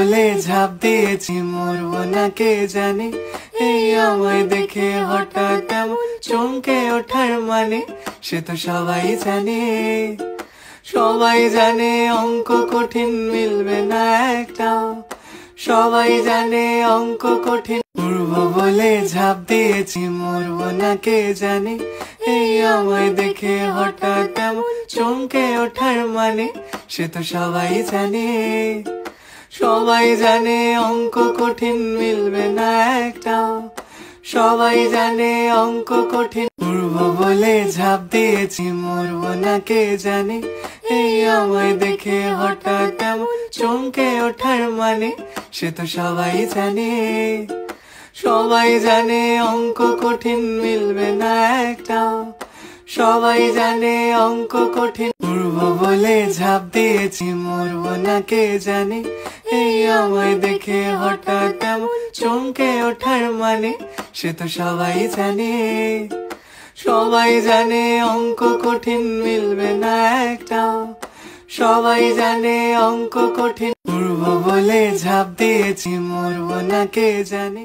বলে ঝাঁপ দিয়েছি, মরবো না কে জানে। এই আমায় দেখে হঠাৎ এমন চমকে ওঠার মানে, সে তো সবাই জানে। সবাই জানে অঙ্ক কঠিন, মিলবে না একটাও। সবাই জানে অঙ্ক কঠিন, উড়বো বলে ঝাঁপ দিয়েছি, মরবো না কে জানে। এই আমায় দেখে হঠাৎ এমন চমকে ওঠার মানে, সে তো সবাই জানে। সবাই জানে অঙ্ক কঠিন, মিলবে না একটাও। সবাই জানে অঙ্ক কঠিন, উড়বো বলে ঝাঁপ দিয়েছি, মরবো না কে জানে। এই আমায় দেখে হঠাৎ এমন চমকে ওঠার মানে, সে তো সবাই জানে। সবাই জানে অঙ্ক কঠিন, মিলবে না একটাও। সবাই জানে অঙ্ক কঠিন, উড়বো বলে ঝাঁপ দিয়েছি, মরবো না কে জানে। এই আমায় দেখে হঠাৎ এমন চমকে ওঠার মানে, সে তো সবাই জানে। সবাই জানে অঙ্ক কঠিন, মিলবে না একটাও। সবাই জানে অঙ্ক কঠিন, উড়বো বলে ঝাঁপ দিয়েছি, মরবো না কে জানে।